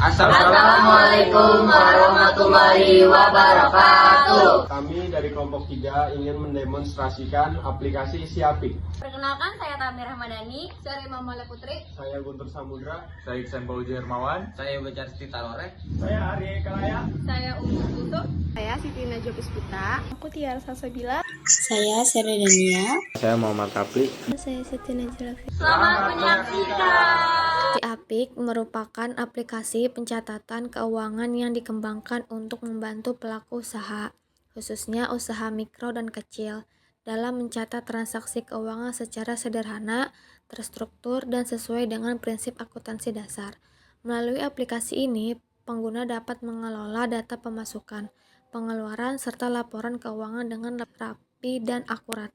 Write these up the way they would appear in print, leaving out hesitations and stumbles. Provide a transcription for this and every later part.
Assalamualaikum warahmatullahi wabarakatuh. Kami dari kelompok 3 ingin mendemonstrasikan aplikasi Siapik. Perkenalkan, saya Tamir Rahmadani. Saya Mamala Putri. Saya Guntur Samudra. Saya Iksan Pauji Hermawan. Saya Becarsti Talore. Saya Arya Kalaya. Saya Umus Butuh. Saya Siti Najwa Puspita. Aku Tiara Salsabila. Saya Sera Dania. Saya Muhammad Kapli. Saya Siti Najwa. Selamat menyaksikan. Siapik merupakan aplikasi pencatatan keuangan yang dikembangkan untuk membantu pelaku usaha, khususnya usaha mikro dan kecil, dalam mencatat transaksi keuangan secara sederhana, terstruktur, dan sesuai dengan prinsip akuntansi dasar. Melalui aplikasi ini, pengguna dapat mengelola data pemasukan, pengeluaran, serta laporan keuangan dengan rapi dan akurat.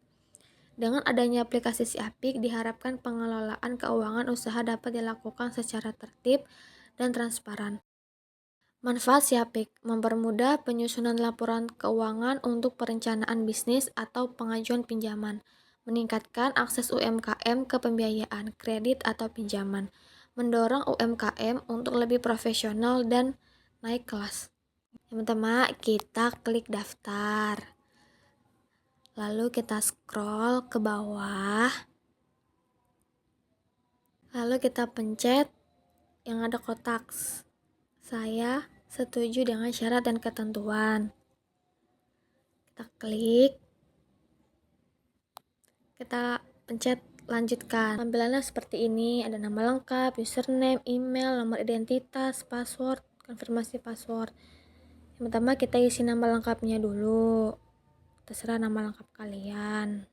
Dengan adanya aplikasi Siapik, diharapkan pengelolaan keuangan usaha dapat dilakukan secara tertib dan transparan. Manfaat Siapik mempermudah penyusunan laporan keuangan untuk perencanaan bisnis atau pengajuan pinjaman, meningkatkan akses UMKM ke pembiayaan, kredit atau pinjaman, mendorong UMKM untuk lebih profesional dan naik kelas. Yang pertama, kita klik daftar. Lalu kita scroll ke bawah. Lalu kita pencet yang ada kotak. Saya setuju dengan syarat dan ketentuan. Kita klik. Kita pencet lanjutkan. Tampilannya seperti ini, ada nama lengkap, username, email, nomor identitas, password, konfirmasi password. Yang pertama kita isi nama lengkapnya dulu. Terserah nama lengkap kalian.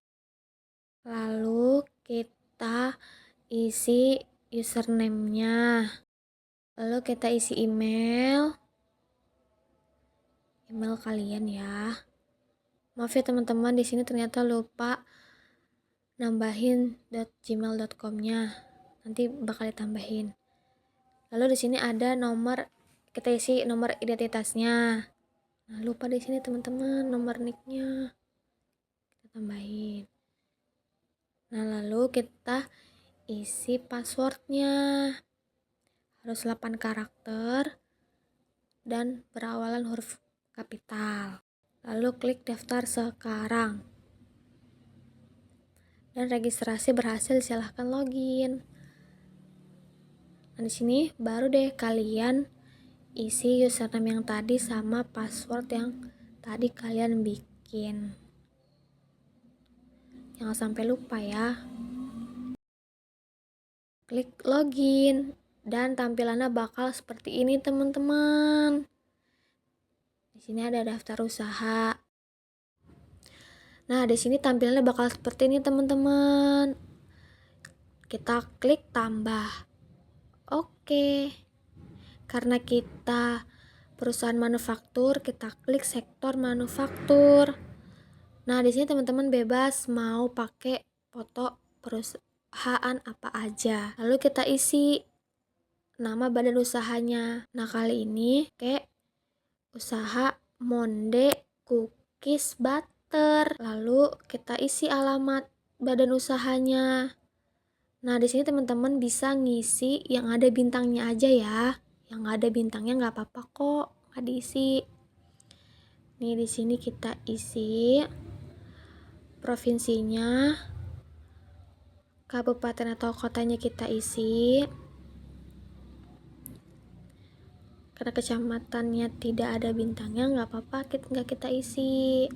Lalu kita isi username-nya. Lalu kita isi email kalian ya. Maaf ya teman-teman, di sini ternyata lupa nambahin .gmail.com-nya. Nanti bakal ditambahin. Lalu di sini ada nomor, kita isi nomor identitasnya. Nah, lupa di sini teman-teman nomor nicknya kita tambahin. Nah, lalu kita isi passwordnya, harus 8 karakter dan berawalan huruf kapital. Lalu klik daftar sekarang dan registrasi berhasil, silahkan login. Nah, di sini baru deh kalian isi username yang tadi sama password yang tadi kalian bikin. Jangan sampai lupa ya. Klik login dan tampilannya bakal seperti ini teman-teman. Di sini ada daftar usaha. Nah, di sini tampilannya bakal seperti ini teman-teman. Kita klik tambah. Oke. Karena kita perusahaan manufaktur, kita klik sektor manufaktur. Nah, di sini teman-teman bebas mau pakai foto perusahaan apa aja. Lalu kita isi nama badan usahanya. Nah, kali ini kayak usaha Monde Cookies Butter. Lalu kita isi alamat badan usahanya. Nah, di sini teman-teman bisa ngisi yang ada bintangnya aja ya. Yang ada bintangnya nggak apa-apa kok, nggak diisi. Nih di sini kita isi provinsinya, kabupaten atau kotanya kita isi. Karena kecamatannya tidak ada bintangnya nggak apa-apa, nggak kita isi.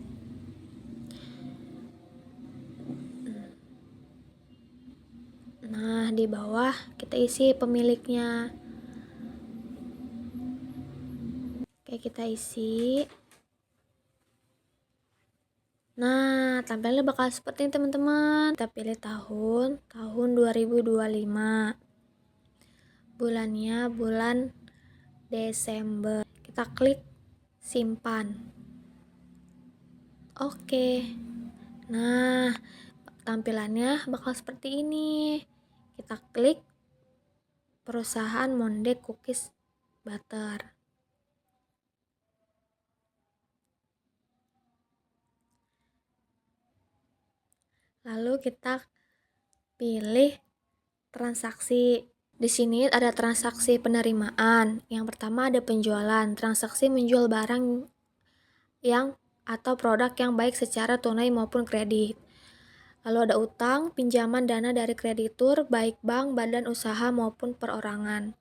Nah, di bawah kita isi pemiliknya. Oke, kita isi. Nah, tampilannya bakal seperti ini teman-teman. Kita pilih tahun 2025. Bulannya bulan Desember. Kita klik simpan. Oke. Nah, tampilannya bakal seperti ini. Kita klik perusahaan Monde Cookies Butter. Lalu kita pilih transaksi. Di sini ada transaksi penerimaan. Yang pertama ada penjualan, transaksi menjual barang yang atau produk yang baik secara tunai maupun kredit. Lalu ada utang, pinjaman dana dari kreditur, baik bank, badan usaha maupun perorangan.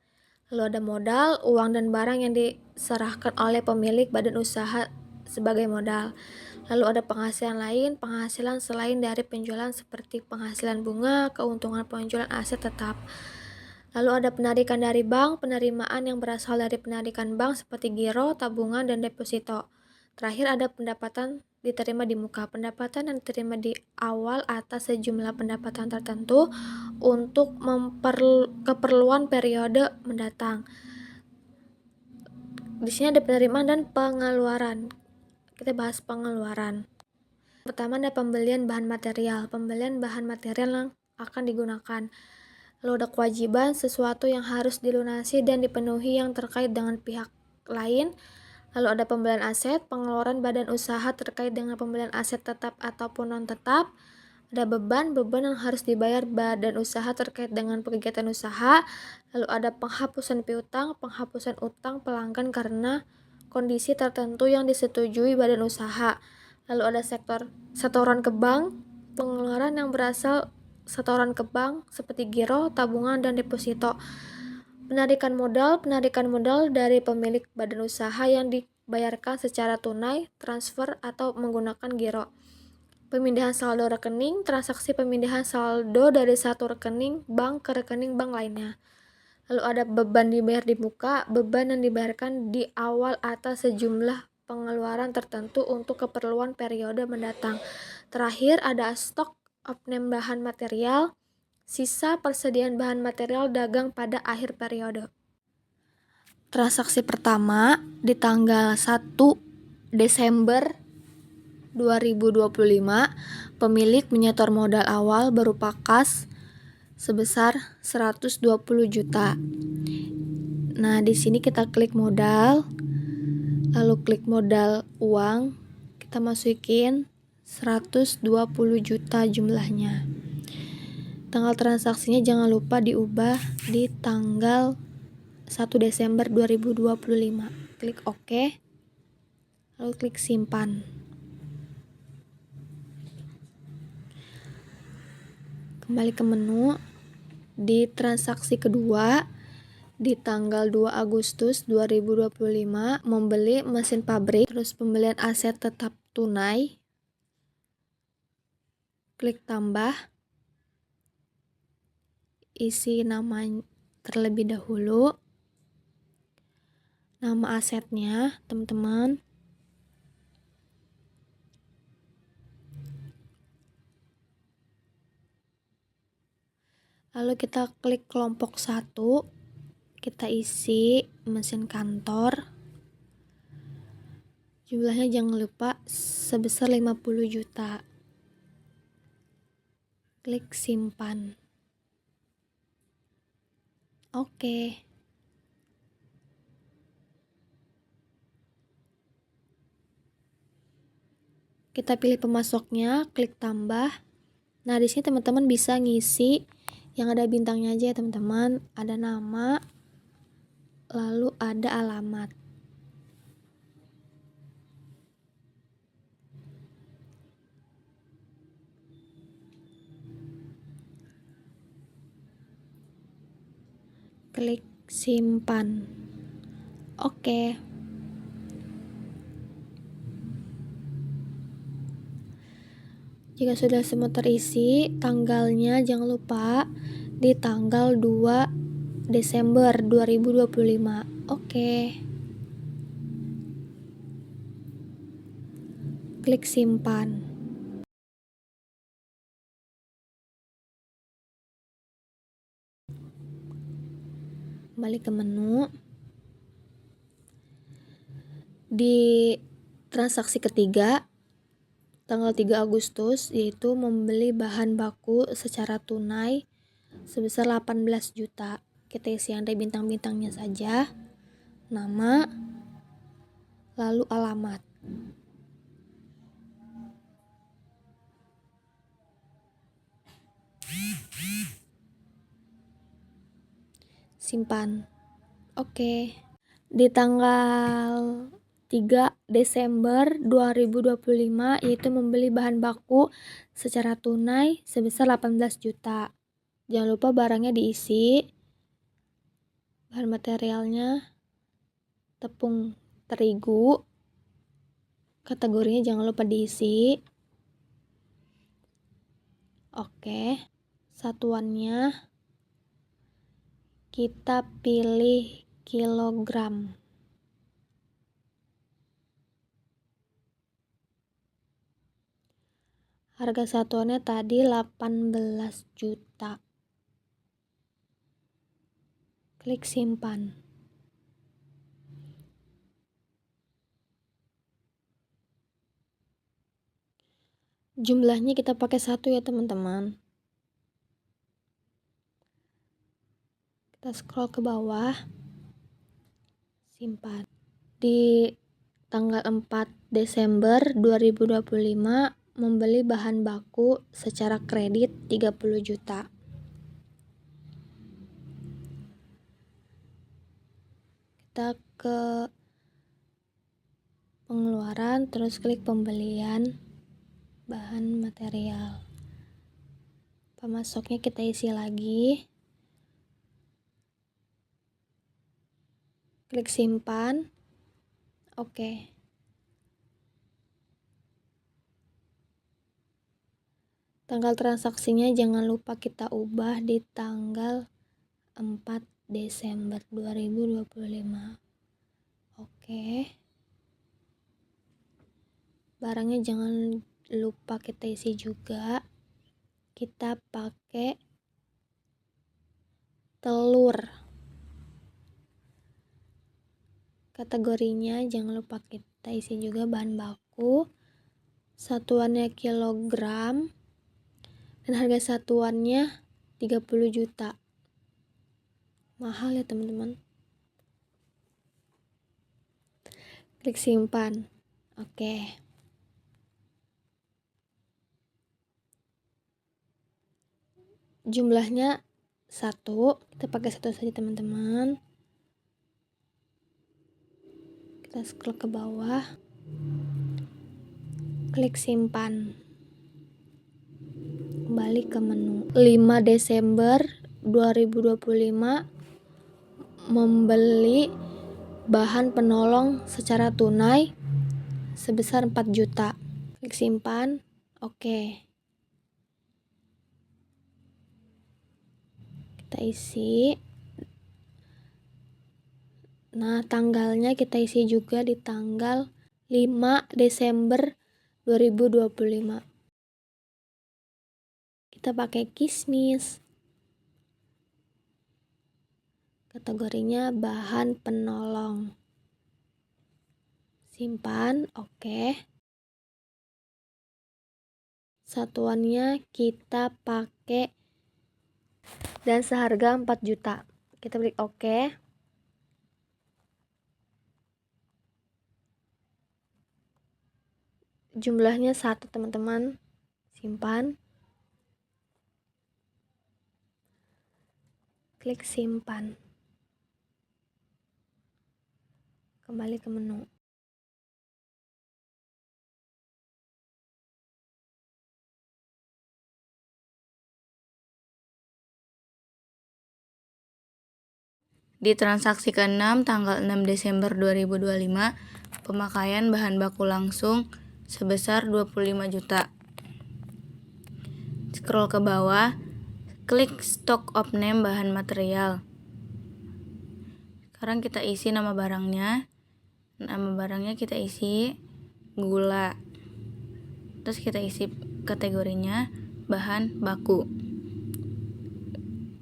Lalu ada modal, uang dan barang yang diserahkan oleh pemilik badan usaha sebagai modal. Lalu ada penghasilan lain, penghasilan selain dari penjualan seperti penghasilan bunga, keuntungan penjualan aset tetap. Lalu ada penarikan dari bank, penerimaan yang berasal dari penarikan bank seperti giro, tabungan, dan deposito. Terakhir ada pendapatan diterima di muka. Pendapatan yang diterima di awal atas sejumlah pendapatan tertentu untuk keperluan periode mendatang. Di sini ada penerimaan dan pengeluaran. Kita bahas pengeluaran. Pertama ada pembelian bahan material. Pembelian bahan material yang akan digunakan. Lalu ada kewajiban, sesuatu yang harus dilunasi dan dipenuhi yang terkait dengan pihak lain. Lalu ada pembelian aset, pengeluaran badan usaha terkait dengan pembelian aset tetap ataupun non-tetap. Ada beban yang harus dibayar badan usaha terkait dengan kegiatan usaha. Lalu ada penghapusan piutang, penghapusan utang pelanggan karena kondisi tertentu yang disetujui badan usaha. Lalu ada setoran ke bank, pengeluaran yang berasal setoran ke bank seperti giro, tabungan, dan deposito. Penarikan modal dari pemilik badan usaha yang dibayarkan secara tunai, transfer, atau menggunakan giro. Pemindahan saldo rekening, transaksi pemindahan saldo dari satu rekening bank ke rekening bank lainnya. Lalu ada beban dibayar di muka, beban yang dibayarkan di awal atas sejumlah pengeluaran tertentu untuk keperluan periode mendatang. Terakhir ada stok opname bahan material, sisa persediaan bahan material dagang pada akhir periode. Transaksi pertama di tanggal 1 Desember 2025, pemilik menyetor modal awal berupa kas sebesar 120 juta. Nah, di sini kita klik modal, lalu klik modal uang, kita masukin 120 juta jumlahnya. Tanggal transaksinya jangan lupa diubah di tanggal 1 Desember 2025. Klik OK, lalu klik simpan. Kembali ke menu, di transaksi kedua di tanggal 2 Agustus 2025 membeli mesin pabrik, terus pembelian aset tetap tunai, klik tambah, isi nama terlebih dahulu, nama asetnya teman-teman, lalu kita klik kelompok 1, kita isi mesin kantor, jumlahnya jangan lupa sebesar 50 juta. Klik simpan. Oke. Kita pilih pemasoknya, klik tambah. Nah, di sini teman-teman bisa ngisi yang ada bintangnya aja ya teman-teman. Ada nama, lalu ada alamat. Klik simpan. Oke. Jika sudah semua terisi, tanggalnya jangan lupa di tanggal 2 Desember 2025. Oke. Klik simpan. Kembali ke menu. Di transaksi ketiga tanggal 3 Agustus, yaitu membeli bahan baku secara tunai sebesar 18 juta. Kita isi yang ada bintang-bintangnya saja, nama, lalu alamat. simpan. Oke. Di tanggal 3 Desember 2025 yaitu membeli bahan baku secara tunai sebesar 18 juta. Jangan lupa barangnya diisi. Bahan materialnya tepung terigu. Kategorinya jangan lupa diisi. Oke. Satuannya kita pilih kilogram. Harga satuannya tadi 18 juta. Klik simpan. Jumlahnya kita pakai 1 ya teman-teman. Kita scroll ke bawah. Simpan. Di tanggal 4 Desember 2025 membeli bahan baku secara kredit 30 juta. Kita ke pengeluaran, terus klik pembelian bahan material. Pemasoknya kita isi lagi. Klik simpan. Oke. Tanggal transaksinya jangan lupa kita ubah di tanggal 4 Desember 2025. Oke. Barangnya jangan lupa kita isi juga. Kita pakai telur. Kategorinya jangan lupa kita isi juga bahan baku. Satuannya kilogram. Dan harga satuannya 30 juta. Mahal ya teman-teman. Klik simpan. Oke. Jumlahnya 1. Kita pakai 1 saja teman-teman. Kita scroll ke bawah. Klik simpan. Kembali ke menu. 5 Desember 2025 membeli bahan penolong secara tunai sebesar 4 juta. Klik simpan. Oke. Kita isi. Nah, tanggalnya kita isi juga di tanggal 5 Desember 2025. Kita pakai kismis. Kategorinya bahan penolong. Simpan. Oke. Satuannya kita pakai dan seharga 4 juta. Kita klik oke. Jumlahnya 1 teman-teman. Simpan. Klik simpan. Kembali ke menu. Di transaksi ke-6 tanggal 6 Desember 2025, pemakaian bahan baku langsung sebesar 25 juta. Scroll ke bawah, klik stock of name bahan material. Sekarang kita isi nama barangnya. Nama barangnya kita isi gula. Terus kita isi kategorinya bahan baku.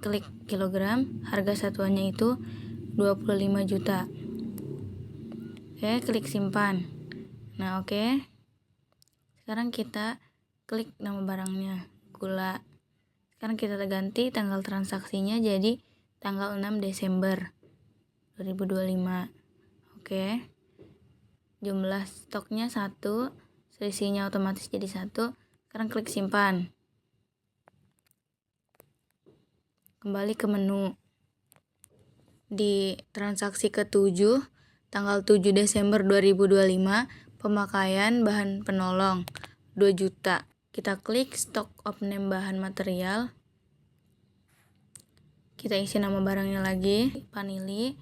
Klik kilogram, harga satuannya itu 25 juta. Oke, klik simpan. Nah, oke. Sekarang kita klik nama barangnya, gula. Sekarang kita ganti tanggal transaksinya jadi tanggal 6 Desember 2025. Oke. Jumlah stoknya 1, selisihnya otomatis jadi 1. Sekarang klik simpan. Kembali ke menu. Di transaksi ke-7 tanggal 7 Desember 2025, pemakaian bahan penolong 2 juta. Kita klik stock of name bahan material. Kita isi nama barangnya lagi, vanili,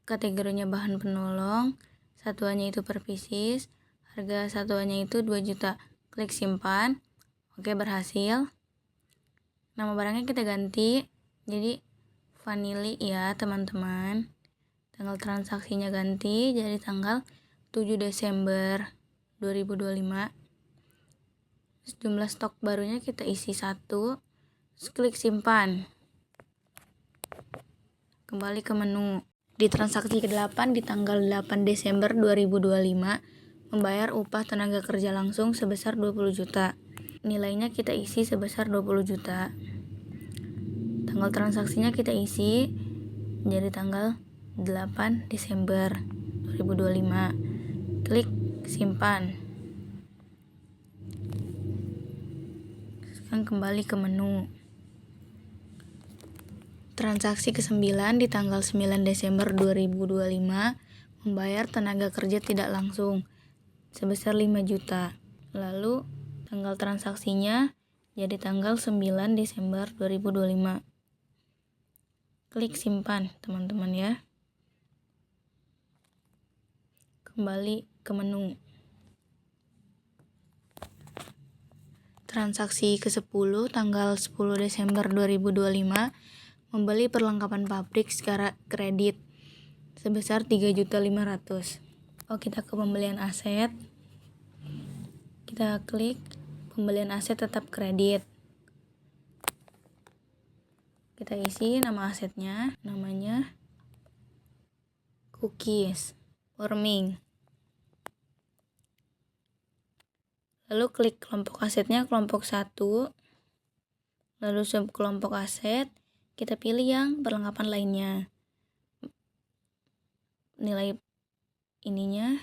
kategorinya bahan penolong, satuannya itu per pieces, harga satuannya itu 2 juta. Klik simpan. Oke, berhasil. Nama barangnya kita ganti jadi vanili ya teman-teman. Tanggal transaksinya ganti jadi tanggal 7 Desember 2025. Terus jumlah stok barunya kita isi 1. Terus klik simpan. Kembali ke menu. Di transaksi ke-8 di tanggal 8 Desember 2025, membayar upah tenaga kerja langsung sebesar 20 juta. Nilainya kita isi sebesar 20 juta. Tanggal transaksinya kita isi jadi tanggal 8 Desember 2025. Klik simpan. Sekarang kembali ke menu. Transaksi ke-9 di tanggal 9 Desember 2025, membayar tenaga kerja tidak langsung sebesar 5 juta. Lalu tanggal transaksinya jadi tanggal 9 Desember 2025. Klik simpan teman-teman ya. Kembali ke menu. Transaksi ke-10 tanggal 10 Desember 2025, membeli perlengkapan pabrik secara kredit sebesar 3.500.000. Kita ke pembelian aset. Kita klik pembelian aset tetap kredit. Kita isi nama asetnya, namanya cookies forming. Lalu klik kelompok asetnya, kelompok 1. Lalu sub kelompok aset, kita pilih yang perlengkapan lainnya. Nilai ininya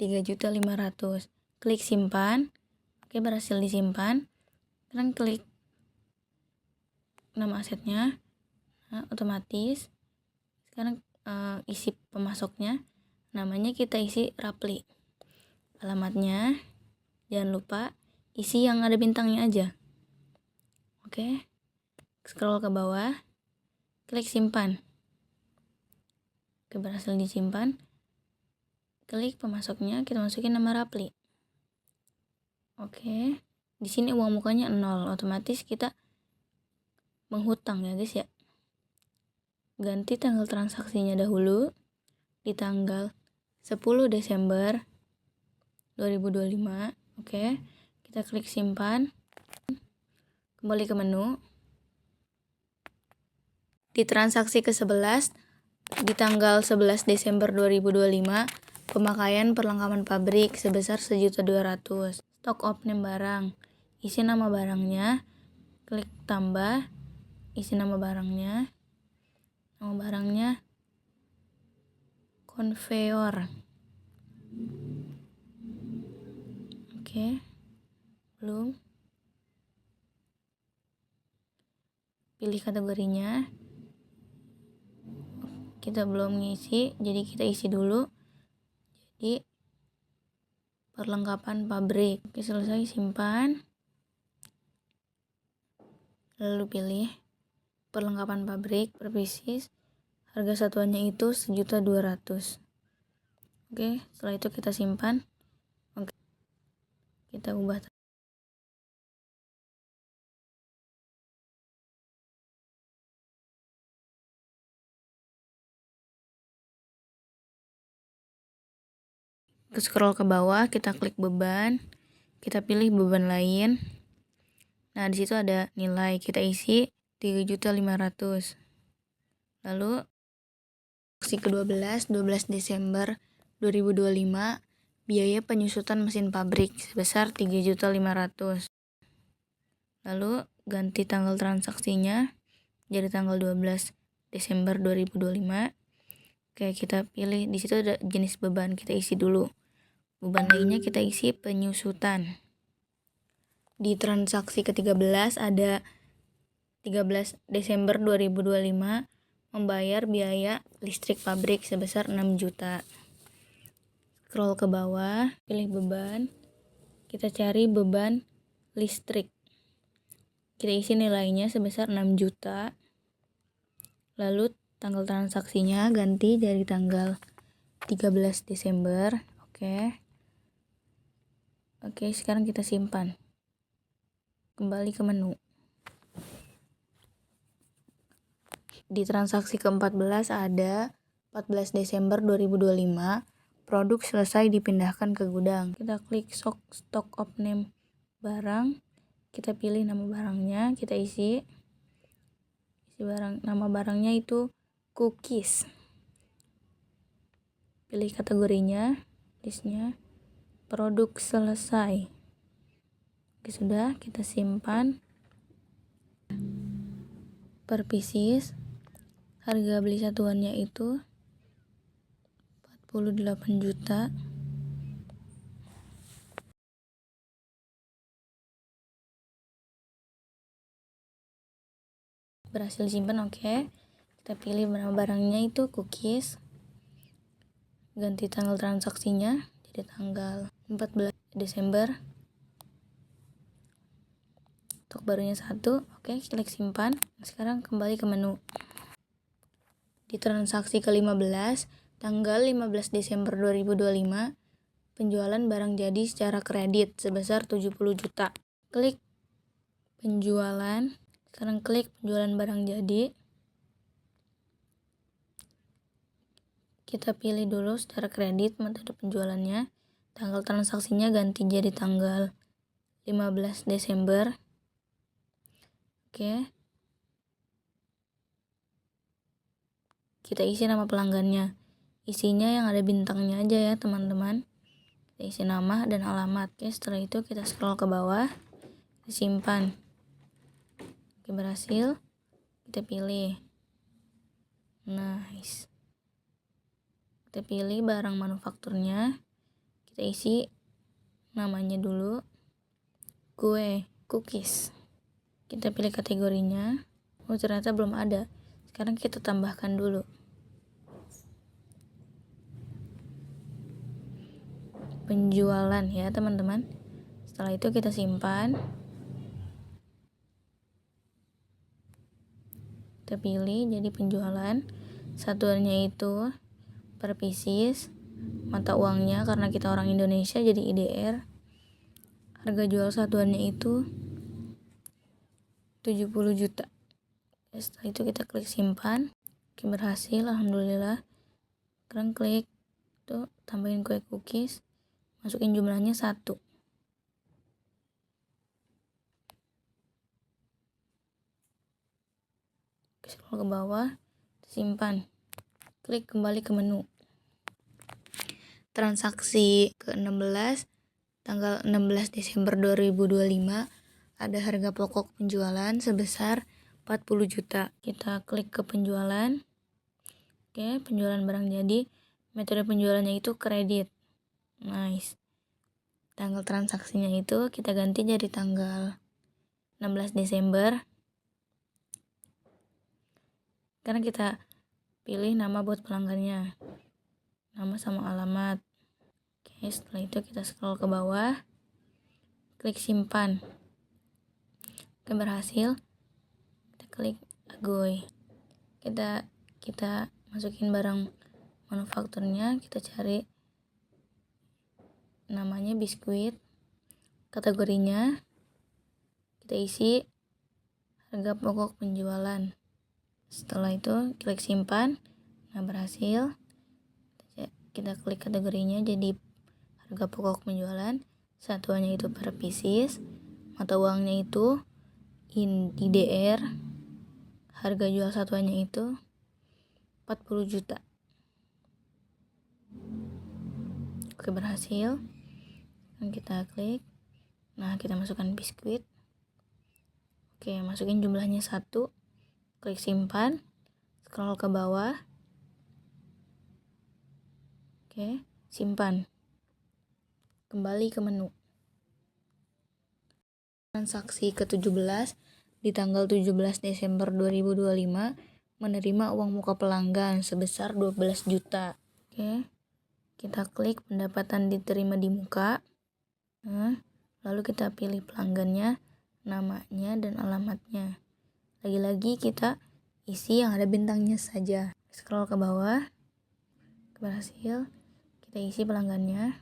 3.500.000. Klik simpan. Oke, berhasil disimpan. Sekarang klik nama asetnya. Nah, otomatis. Sekarang isi pemasoknya. Namanya kita isi Rapli. Alamatnya jangan lupa isi yang ada bintangnya aja. Oke. Scroll ke bawah. Klik simpan. Oke, berhasil disimpan. Klik pemasoknya, kita masukin nama Rapli. Oke. Di sini uang mukanya 0, otomatis kita menghutang ya guys ya. Ganti tanggal transaksinya dahulu di tanggal 10 Desember 2025. Oke. Kita klik simpan. Kembali ke menu. Di transaksi ke-11 di tanggal 11 Desember 2025, pemakaian perlengkapan pabrik sebesar 1.200.000. Stock of name barang. Isi nama barangnya. Klik tambah. Isi nama barangnya. Nama barangnya konveyor. Oke. Belum. Pilih kategorinya. Kita belum ngisi, jadi kita isi dulu. Jadi perlengkapan pabrik. Oke, selesai, simpan. Lalu pilih perlengkapan pabrik per pieces. Harga satuannya itu 1.200.000. Oke, setelah itu kita simpan. Oke. Kita ubah. Scroll ke bawah, kita klik beban, kita pilih beban lain. Nah, di situ ada nilai, kita isi 3.500.000. Lalu transaksi ke-12 12 Desember 2025, biaya penyusutan mesin pabrik sebesar 3.500.000. Lalu ganti tanggal transaksinya jadi tanggal 12 Desember 2025. Oke, kita pilih, di situ ada jenis beban, kita isi dulu. Beban lainnya kita isi penyusutan. Di transaksi ke-13 ada 13 Desember 2025, membayar biaya listrik pabrik sebesar 6 juta. Scroll ke bawah, pilih beban. Kita cari beban listrik. Kita isi nilainya sebesar 6 juta. Lalu tanggal transaksinya ganti dari tanggal 13 Desember. Oke, sekarang kita simpan. Kembali ke menu. Di transaksi ke-14 ada 14 Desember 2025, produk selesai dipindahkan ke gudang. Kita klik stock of name barang, kita pilih nama barangnya, kita isi barang. Nama barangnya itu cookies. Pilih kategorinya, listnya, produk selesai. Oke, sudah, kita simpan. Per pieces, harga beli satuannya itu 48 juta. Berhasil simpan. Oke. Kita pilih nama barangnya itu cookies. Ganti tanggal transaksinya jadi tanggal 14 Desember. Stok barunya 1. Oke, klik simpan. Sekarang kembali ke menu. Di transaksi ke-15, tanggal 15 Desember 2025, penjualan barang jadi secara kredit sebesar 70 juta. Klik penjualan. Sekarang klik penjualan barang jadi. Kita pilih dulu secara kredit metode penjualannya. Tanggal transaksinya ganti jadi tanggal 15 Desember. Oke. Kita isi nama pelanggannya. Isinya yang ada bintangnya aja ya teman-teman. Kita isi nama dan alamat. Oke, setelah itu kita scroll ke bawah. Kita simpan. Oke, berhasil. Kita pilih. Nice. Kita pilih barang manufakturnya. Kita isi namanya dulu. Kue, cookies. Kita pilih kategorinya. Oh, ternyata belum ada. Sekarang kita tambahkan dulu. Penjualan ya teman-teman. Setelah itu kita simpan. Kita pilih jadi penjualan. Satuannya itu per pieces. Mata uangnya karena kita orang Indonesia jadi IDR. Harga jual satuannya itu 70 juta. Setelah itu kita klik simpan. Oke, berhasil, alhamdulillah. Sekarang klik tuh, tambahin kue cookies. Masukin jumlahnya 1. Scroll ke bawah, simpan. Klik kembali ke menu. Transaksi ke-16, tanggal 16 Desember 2025, ada harga pokok penjualan sebesar 40 juta. Kita klik ke penjualan. Oke, penjualan barang jadi. Metode penjualannya itu kredit. Nice. Tanggal transaksinya itu kita ganti jadi tanggal 16 Desember. Sekarang kita pilih nama buat pelanggannya. Nama sama alamat. Oke, setelah itu kita scroll ke bawah. Klik simpan. Oke, berhasil. Kita klik agoy. Kita masukin barang manufakturnya, kita cari namanya biskuit, kategorinya kita isi harga pokok penjualan. Setelah itu klik simpan. Nah, berhasil. Kita klik kategorinya jadi harga pokok penjualan. Satuannya itu per pieces. Mata uangnya itu IDR. Harga jual satuannya itu 40 juta. Oke, berhasil. Dan kita klik. Nah, kita masukkan biskuit. Oke, masukin jumlahnya 1. Klik simpan. Scroll ke bawah. Oke, simpan. Kembali ke menu. Transaksi ke-17 di tanggal 17 Desember 2025, menerima uang muka pelanggan sebesar 12 juta. Oke, kita klik pendapatan diterima di muka. Nah, lalu kita pilih pelanggannya, namanya, dan alamatnya. Lagi-lagi kita isi yang ada bintangnya saja. Scroll ke bawah, berhasil, kita isi pelanggannya.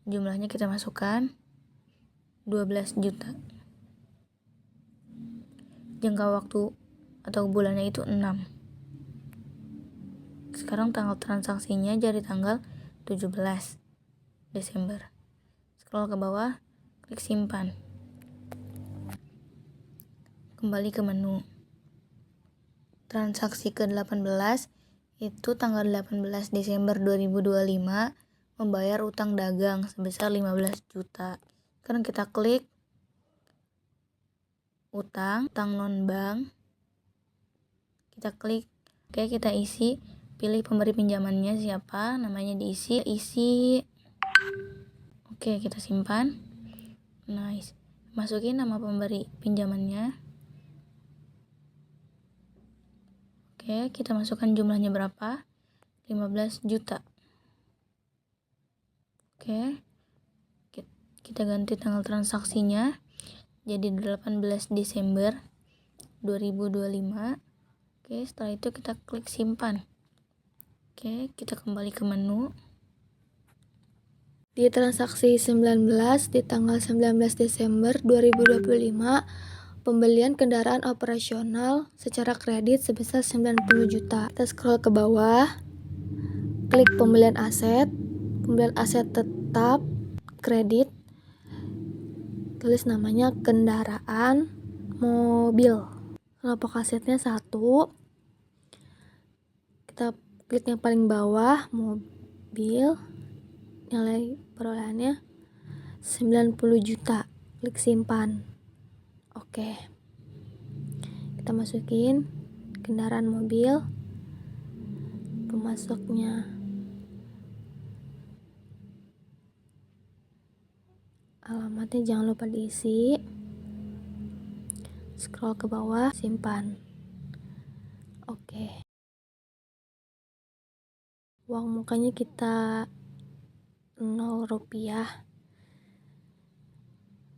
Jumlahnya kita masukkan 12 juta. Jangka waktu atau bulannya itu 6. Sekarang tanggal transaksinya jadi tanggal 17 Desember. Scroll ke bawah, klik simpan. Kembali ke menu. Transaksi ke-18 itu tanggal 18 Desember 2025 membayar utang dagang sebesar 15 juta. Sekarang kita klik utang non-bank. Kita klik, oke, kita isi, pilih pemberi pinjamannya siapa, namanya diisi, Oke, kita simpan. Nice. Masukin nama pemberi pinjamannya. Oke, kita masukkan jumlahnya berapa? 15 juta. Oke, kita ganti tanggal transaksinya jadi 18 Desember 2025. Oke, setelah itu kita klik simpan. Oke, kita kembali ke menu. Di transaksi 19 di tanggal 19 Desember 2025, pembelian kendaraan operasional secara kredit sebesar 90 juta. Kita scroll ke bawah, klik pembelian aset tetap kredit, tulis namanya kendaraan mobil. Kelompok asetnya 1. Kita klik yang paling bawah, mobil, nilai perolehannya 90 juta. Klik simpan. Oke. Kita masukin kendaraan mobil. Pemasoknya alamatnya jangan lupa diisi. Scroll ke bawah, simpan. Oke. Uang mukanya kita 0 rupiah.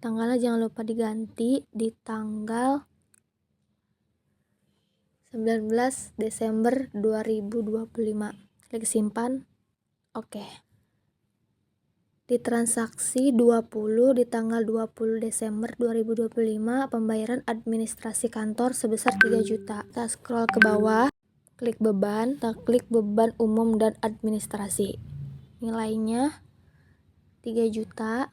Tanggalnya jangan lupa diganti di tanggal 19 Desember 2025. Klik simpan. Oke. Di transaksi 20 di tanggal 20 Desember 2025, pembayaran administrasi kantor sebesar 3 juta. Kita scroll ke bawah, klik beban, kita klik beban umum dan administrasi. Nilainya 3 juta.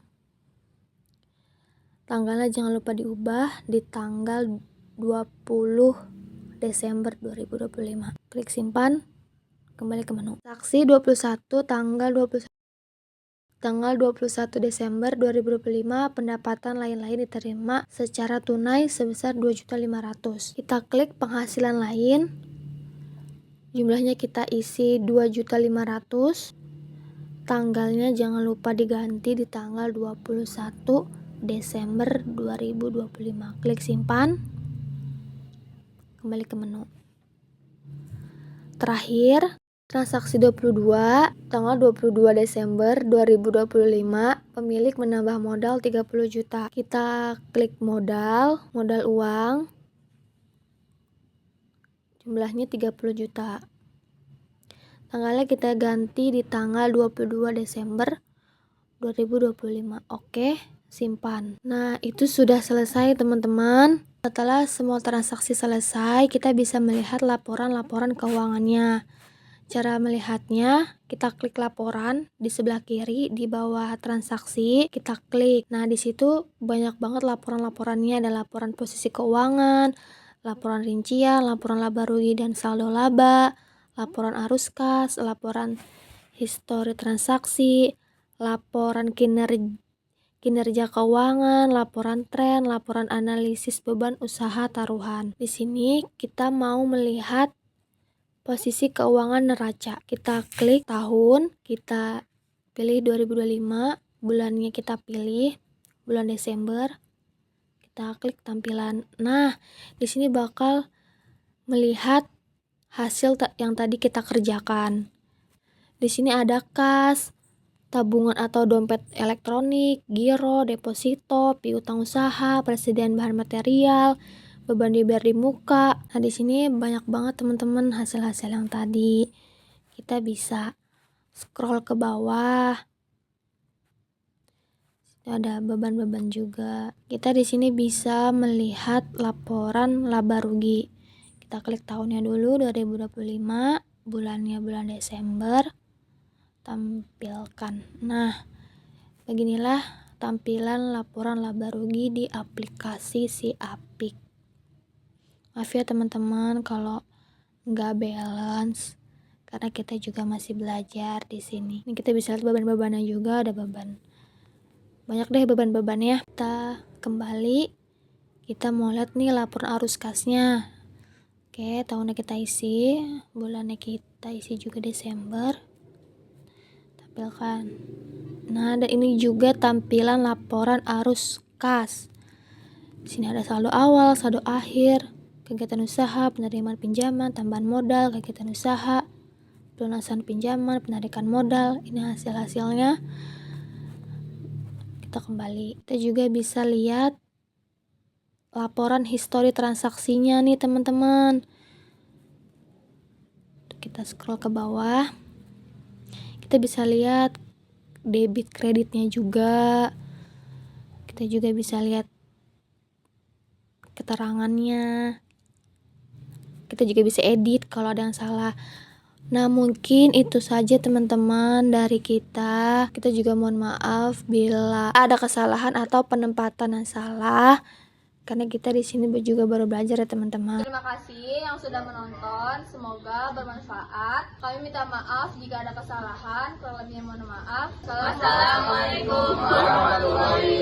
Tanggalnya jangan lupa diubah di tanggal 20 Desember 2025. Klik simpan, kembali ke menu. Transaksi 21 tanggal 21 Desember 2025, pendapatan lain-lain diterima secara tunai sebesar 2.500.000. Kita klik penghasilan lain. Jumlahnya kita isi 2.500.000. Tanggalnya jangan lupa diganti di tanggal 21 Desember 2025. Klik simpan. Kembali ke menu. Terakhir, transaksi 22 tanggal 22 Desember 2025, pemilik menambah modal 30 juta. Kita klik modal uang. Jumlahnya 30 juta. Tanggalnya kita ganti di tanggal 22 Desember 2025. Oke, simpan. Nah, itu sudah selesai teman-teman. Setelah semua transaksi selesai, kita bisa melihat laporan-laporan keuangannya. Cara melihatnya, kita klik laporan di sebelah kiri di bawah transaksi, kita klik. Nah, di situ banyak banget laporan-laporannya, ada laporan posisi keuangan, laporan rincian, laporan laba rugi dan saldo laba, laporan arus kas, laporan histori transaksi, laporan kinerja keuangan, laporan tren, laporan analisis beban usaha taruhan. Di sini kita mau melihat posisi keuangan neraca. Kita klik tahun, kita pilih 2025, bulannya kita pilih bulan Desember. Kita klik tampilan. Nah, di sini bakal melihat hasil yang tadi kita kerjakan. Di sini ada kas, tabungan atau dompet elektronik, giro, deposito, piutang usaha, persediaan bahan material, beban dibayar di muka. Nah, di sini banyak banget teman-teman hasil-hasil yang tadi. Kita bisa scroll ke bawah. Ada beban-beban juga. Kita di sini bisa melihat laporan laba rugi. Kita klik tahunnya dulu 2025, bulannya bulan Desember. Tampilkan. Nah, beginilah tampilan laporan laba rugi di aplikasi Siapik. Maaf ya teman-teman kalau nggak balance, karena kita juga masih belajar di sini. Ini kita bisa lihat beban-bebannya juga, ada beban. Banyak deh beban-bebannya. Kita kembali, kita mau lihat nih laporan arus kasnya. Oke, tahunnya kita isi, bulannya kita isi juga Desember. Tampilkan. Nah, dan ini juga tampilan laporan arus kas. Di sini ada saldo awal, saldo akhir, kegiatan usaha, penerimaan pinjaman, tambahan modal, kegiatan usaha, pelunasan pinjaman, penarikan modal. Ini hasil-hasilnya. Kita kembali. Kita juga bisa lihat laporan histori transaksinya nih teman-teman. Kita scroll ke bawah. Kita bisa lihat debit kreditnya juga. Kita juga bisa lihat keterangannya. Kita juga bisa edit kalau ada yang salah. Nah, mungkin itu saja teman-teman dari kita. Kita juga mohon maaf bila ada kesalahan atau penempatan yang salah, karena kita di sini juga baru belajar ya teman-teman. Terima kasih yang sudah menonton, semoga bermanfaat. Kami minta maaf jika ada kesalahan, kurang lebihnya mohon maaf. Wassalamualaikum warahmatullahi